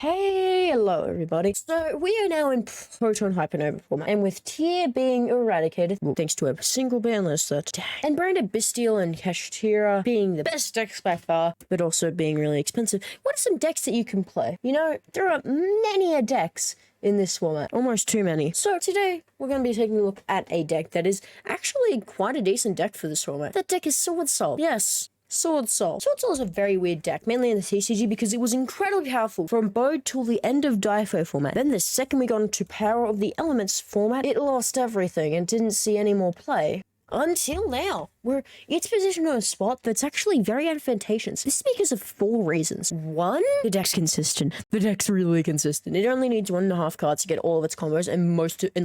Hey, hello everybody. So we are now in Proton Hypernova format, and with Tier being eradicated, well, thanks to a single ban list search, and Branded Bastille and Kashtira being the best decks by far, but also being really expensive, what are some decks that you can play? You know, there are many decks in this format, almost too many. So today, we're going to be taking a look at a deck that is actually quite a decent deck for this format. That deck is swordsoul. Yes. swordsoul. swordsoul is a very weird deck, mainly in the TCG, because it was incredibly powerful from Bode till the end of Difo format. Then the second we got into Power of the Elements format, it lost everything and didn't see any more play. Until now, where it's positioned in a spot that's actually very advantageous. This is because of 4 reasons. 1, the deck's consistent. The deck's really consistent. It only needs 1.5 cards to get all of its combos, and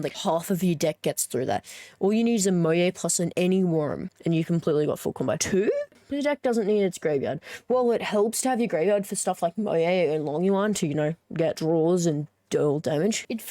like half of your deck gets through that. All you need is a Moye plus an any worm, and you completely got full combo. 2, the deck doesn't need its graveyard. Well, it helps to have your graveyard for stuff like Moye and Long Yuan to, get draws and deal damage. It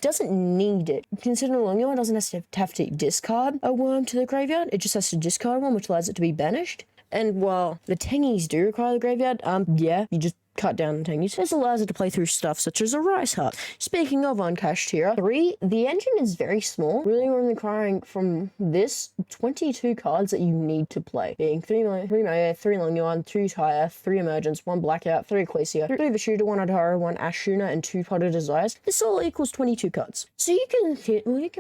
doesn't need it. Considering Long Yuan doesn't have to discard a worm to the graveyard, it just has to discard one, which allows it to be banished. And while the Tengies do require the graveyard, yeah, you just cut down the Tengies. This allows it to play through stuff such as a Rice Heart. Speaking of on Kashtira, 3, the engine is very small, really only requiring from this 22 cards that you need to play, being 3 Moye, 3 Long Yuan, 2 Taya, 3 Emergence, 1 Blackout, 3 Ecclesia, 3 Vishuda, 1 Adhara, 1 Ashuna, and 2 Pot of Desires. This all equals 22 cards. So you can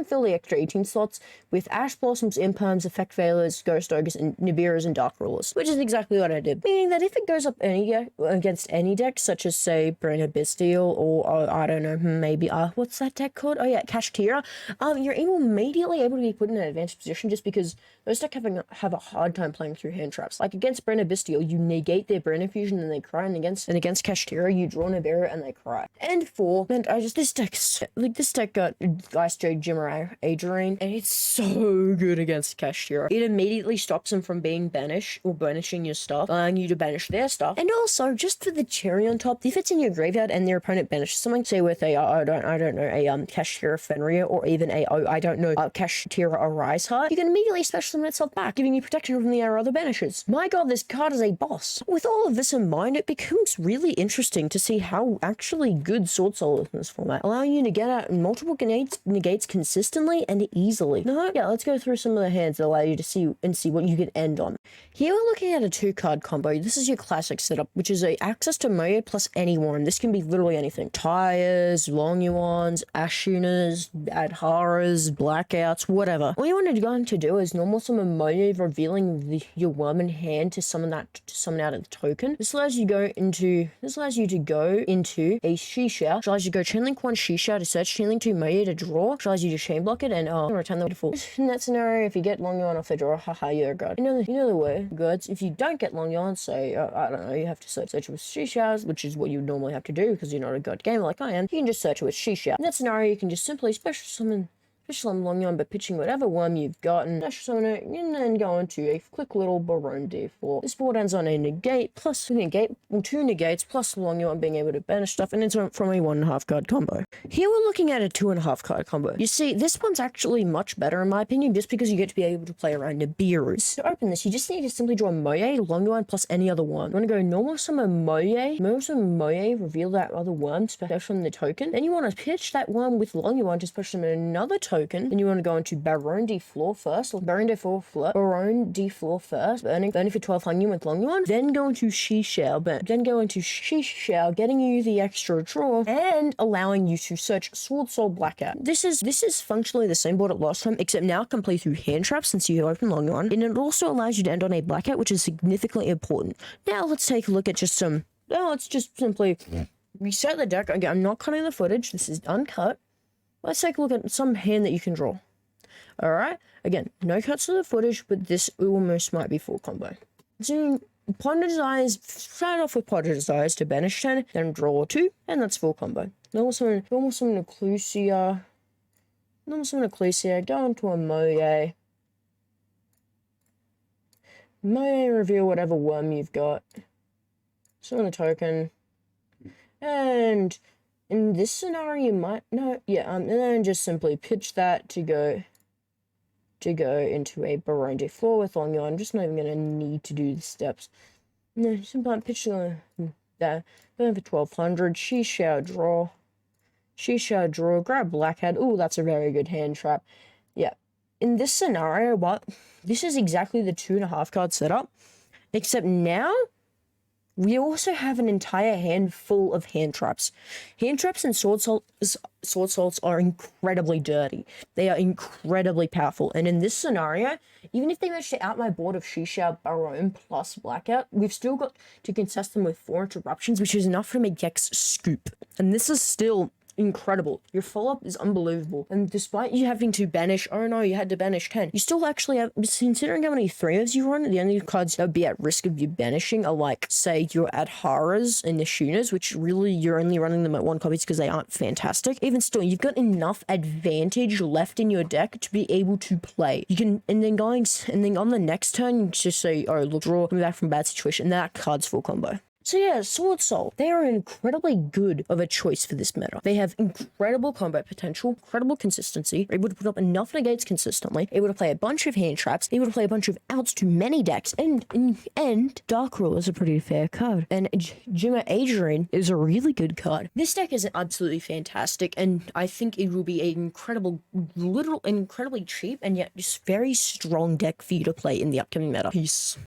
fill the extra 18 slots with Ash Blossoms, Imperms, Effect Veilers, Ghost Ogres, and Nibiras and Dark Rulers, which is exactly what I did. Meaning that if it goes up against any deck, such as say Branded Bastille or I don't know, maybe what's that deck called? Oh yeah, Kashtira. You're immediately able to be put in an advanced position just because those decks have a hard time playing through hand traps. Like against Branded Bastille, you negate their Brain Infusion and they cry, and against Kashtira, you draw Nibira and they cry. And 4, and this deck got Ice Jade Jimmer Adrian, and it's so good against Kashtira. It immediately stops them from being banished or banishing your stuff, allowing you to banish their stuff. And also, just for the cherry on top, if it's in your graveyard and their opponent banishes something, say with a I don't know, a Kashtira Fenrir, or even a Kashtira Arise Heart, you can immediately special summon itself back, giving you protection from the other banishes. My god, this card is a boss. With all of this in mind, it becomes really interesting to see how actually good swordsoul is in this format, allowing you to get out multiple negates consistently and easily. Yeah, let's go through some of the hands that allow you to see what you can end on. Here we're looking at a 2-card combo. This is your classic setup, which is access to Moye plus any worm. This can be literally anything. Tires, Long Yuans, Ashunas, Adharas, Blackouts, whatever. All you want to do is normal summon Moye, revealing your worm in hand to summon out of the token. This allows you to go into a Shisha, which allows you to go Chainlink 1 Shisha to search, Chainlink 2 Moye to draw, which allows you to chain block it and return the default. In that scenario, if you get Long Yuan off the draw, haha, you're a god. You know the way, gods. If you don't get Long Yuan, say, I don't know, you have to search it with Shishas, which is what you would normally have to do because you're not a god gamer like I am. You can just search it with Shisha. In that scenario, you can just simply special summon Long Yuan by pitching whatever worm you've gotten, special summon it, and then go into a quick little Baron D4. This board ends on a two negates plus Long Yuan being able to banish stuff, and it's from a 1.5 card combo. Here we're looking at a 2.5 card combo. You see, this one's actually much better in my opinion, just because you get to be able to play around Nibiru's. To open this, you just need to simply draw Moye, Long Yuan plus any other worm. You want to go normal summon Moye, reveal that other worm, special summon the token. Then you want to pitch that worm with Long Yuan to special summon another token. Then you want to go into Baron D4 first, burning for 12 Long Yuan with Long Yuan, then go into Shishao, getting you the extra draw, and allowing you to search swordsoul Blackout. This is functionally the same board at last time, except now it can play through hand traps since you open Long Yuan, and it also allows you to end on a Blackout, which is significantly important. Now let's take a look at let's just simply reset the deck. Again, I'm not cutting the footage, this is uncut. Let's take a look at some hand that you can draw. Alright, again, no cuts to the footage, but this almost might be full combo. So, Pot of Desires, start off with Pot of Desires to banish 10, then draw 2, and that's full combo. Normal summon Ecclesia, go into a Moye. Moye, reveal whatever worm you've got. Summon a token. And in this scenario, you might and then just simply pitch that to go into a Baron D4 with Long Yuan. I'm just not even gonna need to do the steps. No, simply pitch there. Going for 1200. She shall draw. She shall draw. Grab Blackhead. Oh, that's a very good hand trap. Yeah. In this scenario, what? This is exactly the 2.5 card setup. Except now, we also have an entire hand full of hand traps. Hand traps and sword souls are incredibly dirty. They are incredibly powerful. And in this scenario, even if they manage to out my board of Shisha, Barone plus Blackout, we've still got to contest them with 4 interruptions, which is enough to make X scoop. And this is still incredible. Your follow-up is unbelievable. And despite you having to banish, oh no, you had to banish 10, you still actually have, considering how many 3s you run, the only cards that would be at risk of you banishing are like, say, your Adharas and Nishunas, which really you're only running them at 1 copies because they aren't fantastic. Even still, you've got enough advantage left in your deck to be able to play. You can, and then on the next turn, you just say, oh, look, draw, coming back from bad situation, and that card's full combo. So yeah, Sword Soul, they are incredibly good of a choice for this meta. They have incredible combat potential, incredible consistency, able to put up enough negates consistently, able to play a bunch of hand traps, able to play a bunch of outs to many decks, and Dark Rule is a pretty fair card. And Jimmer Adrian is a really good card. This deck is absolutely fantastic, and I think it will be an incredibly cheap and yet just very strong deck for you to play in the upcoming meta. Peace.